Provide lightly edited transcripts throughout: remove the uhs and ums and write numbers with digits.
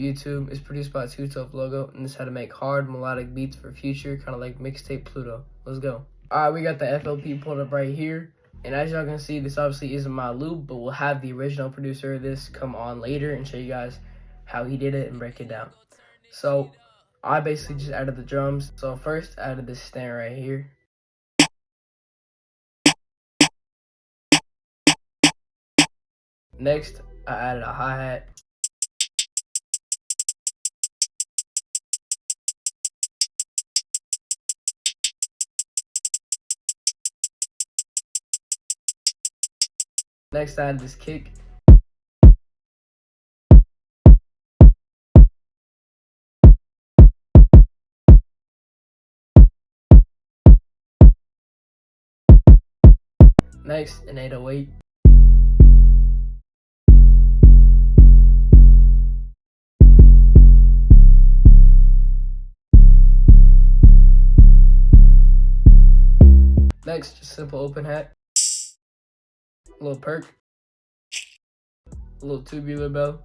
YouTube? It's produced by Two Tough Logo, and this is how to make hard melodic beats for future, kind of like mixtape Pluto. Let's go. Alright, we got the FLP pulled up right here, and as y'all can see, this obviously isn't my loop, but we'll have the original producer of this come on later and show you guys how he did it and break it down. So I basically just added the drums. So first I added this snare right here. Next, I added a hi-hat. Next, I added this kick. Next, an 808. Next, just simple open hat. A little perk. A little tubular bell.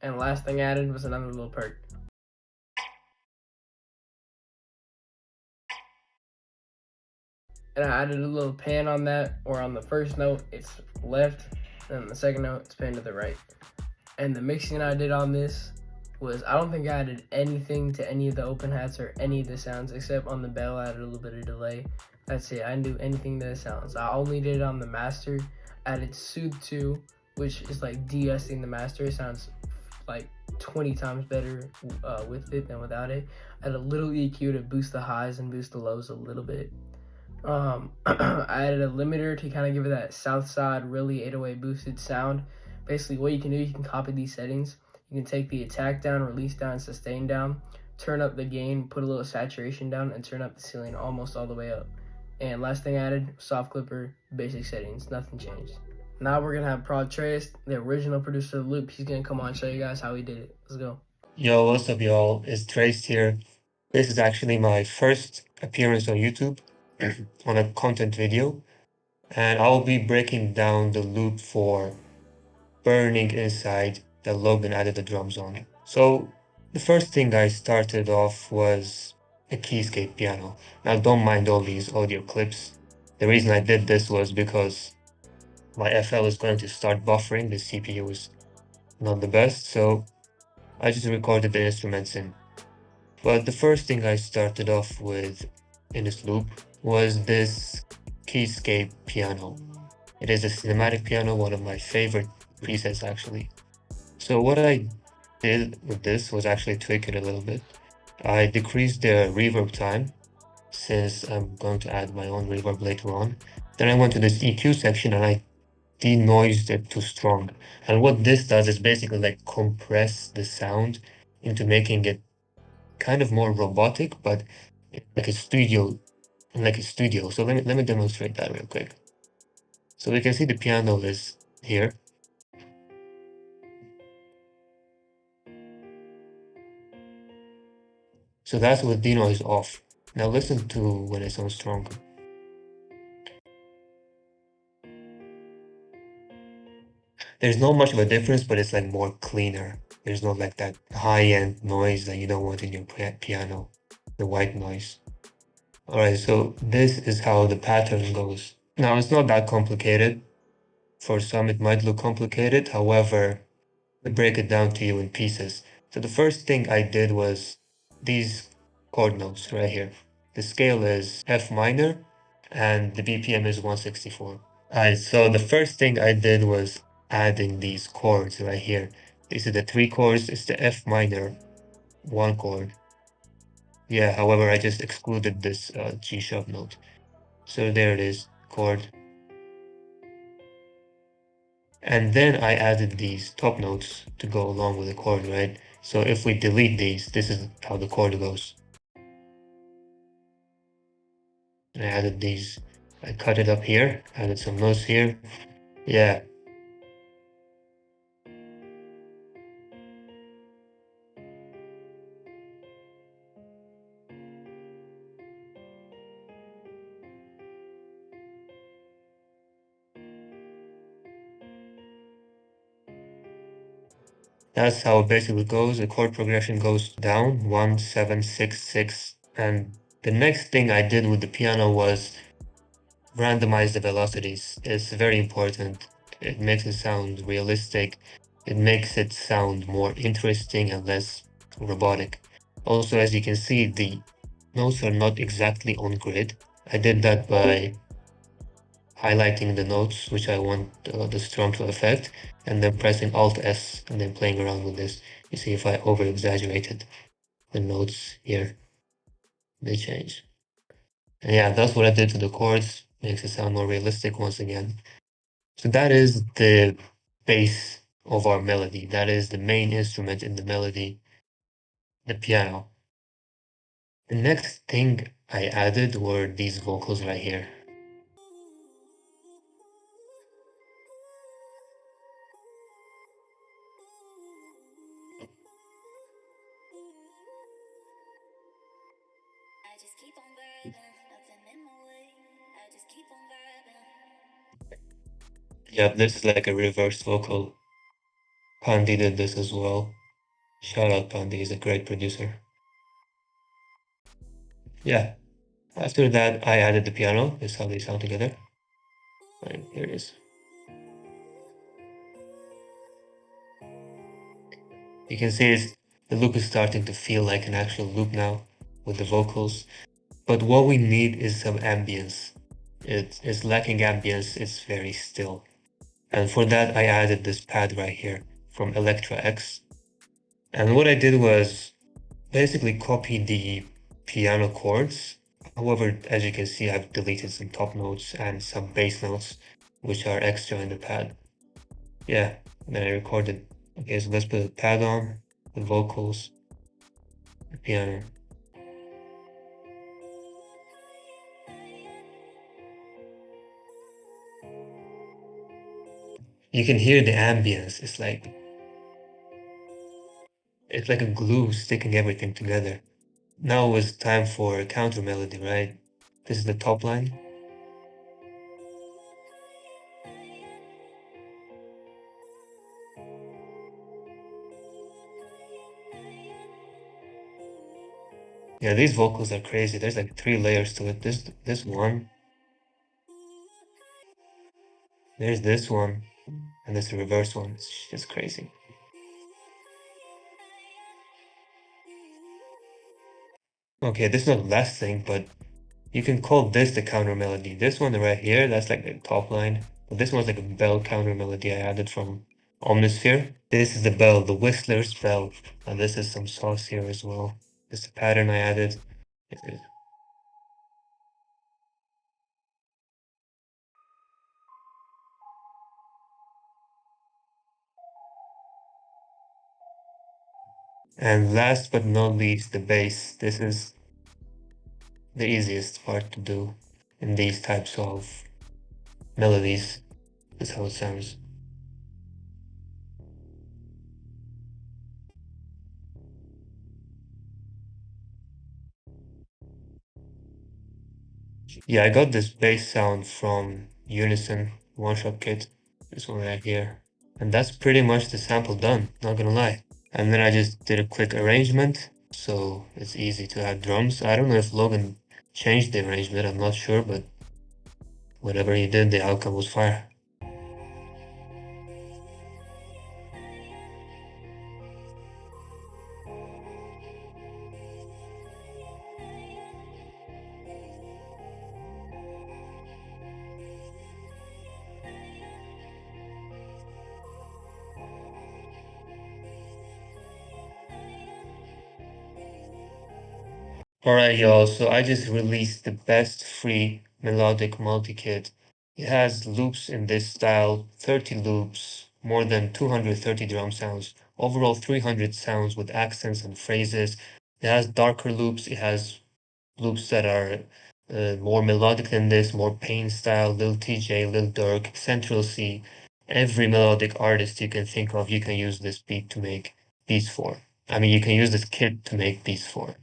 And last thing added was another little perk. And I added a little pan on that, or on the first note, it's left, and on the second note, it's pan to the right. And the mixing I did on this was, I don't think I added anything to any of the open hats or any of the sounds, except on the bell, I added a little bit of delay. That's it, I didn't do anything to the sounds. I only did it on the master, added Soothe 2, which is like de-essing the master. It sounds like 20 times better with it than without it. I had a little EQ to boost the highs and boost the lows a little bit. I added a limiter to kind of give it that south side really 808 boosted sound. Basically what you can do, you can copy these settings. You can take the attack down, release down, sustain down, turn up the gain, put a little saturation down, and turn up the ceiling almost all the way up. And last thing I added, soft clipper, basic settings, nothing changed. Now we're gonna have Prod Treyst, the original producer of the loop. He's gonna come on and show you guys how he did it. Let's go. Yo, what's up, y'all? It's Treyst here. This is actually my first appearance on YouTube on a content video, and I'll be breaking down the loop for Burning Inside that Logan added the drums on. So, the first thing I started off was a keyscape piano. Now, don't mind all these audio clips. The reason I did this was because my FL is going to start buffering. The CPU is not the best, so I just recorded the instruments in. But the first thing I started off with in this loop was this keyscape piano. It is a cinematic piano, one of my favorite presets actually. So what I did with this was actually tweak it a little bit. I decreased the reverb time since I'm going to add my own reverb later on. Then I went to this EQ section and I denoised it too strong. And what this does is basically like compress the sound into making it kind of more robotic, but like a studio, So let me demonstrate that real quick. So we can see the piano is here. So that's with denoise off. Now listen to when it sounds stronger. There's not much of a difference, but it's like more cleaner. There's not like that high-end noise that you don't want in your piano, the white noise. Alright, so this is how the pattern goes. Now it's not that complicated. For some it might look complicated, however, I break it down to you in pieces. So the first thing I did was these chord notes right here. The scale is F minor and the BPM is 164. Alright, so the first thing I did was adding these chords right here. These are the three chords. It's the F minor, one chord. Yeah, however, I just excluded this G sharp note. So there it is, chord. And then I added these top notes to go along with the chord, right? So if we delete these, this is how the chord goes. I added these, I cut it up here, added some notes here. Yeah. That's how it basically goes. The chord progression goes down 1, 7, 6, 6. And the next thing I did with the piano was randomize the velocities. It's very important. It makes it sound realistic. It makes it sound more interesting and less robotic. Also, as you can see, the notes are not exactly on grid. I did that by highlighting the notes which I want the strum to affect, and then pressing Alt S and then playing around with this. You see if I over exaggerated the notes here, they change. And yeah, that's what I did to the chords. Makes it sound more realistic once again. So that is the base of our melody. That is the main instrument in the melody, the piano. The next thing I added were these vocals right here. Yeah, this is like a reverse vocal. Pandi did this as well. Shout out Pandi, he's a great producer. Yeah, after that I added the piano. This is how they sound together. And here it is. You can see the loop is starting to feel like an actual loop now with the vocals. But what we need is some ambience. It's lacking ambience, it's very still. And for that, I added this pad right here from Electra X. And what I did was basically copy the piano chords. However, as you can see, I've deleted some top notes and some bass notes, which are extra in the pad. Yeah, then I recorded. Okay, so let's put the pad on, the vocals, the piano. You can hear the ambience. It's like a glue sticking everything together. Now it's time for a counter melody, right? This is the top line. Yeah, these vocals are crazy. There's like 3 layers to it. This one, there's this one, and this reverse one. It's just crazy. Okay, this is not the last thing, but you can call this the counter melody. This one right here, that's like the top line. But this one's like a bell counter melody I added from Omnisphere. This is the bell, the Whistler's bell. And this is some sauce here as well. This is the pattern I added. And last but not least, the bass. This is the easiest part to do in these types of melodies. That's how it sounds. Yeah, I got this bass sound from Unison one-shot kit. This one right here. And that's pretty much the sample done, not gonna lie. And then I just did a quick arrangement, so it's easy to add drums. I don't know if Logan changed the arrangement, I'm not sure, but whatever he did, the outcome was fire. Alright, y'all, so I just released the best free melodic multi-kit. It has loops in this style, 30 loops, more than 230 drum sounds, overall 300 sounds with accents and phrases. It has darker loops, it has loops that are more melodic than this, more Pain style, Lil TJ, Lil Durk, Central C. Every melodic artist you can think of, you can use this beat to make beats for. I mean, you can use this kit to make beats for.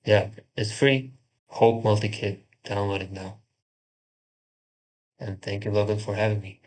Yeah, it's free. Hope Multikit. Download it now. And thank you, Logan, for having me.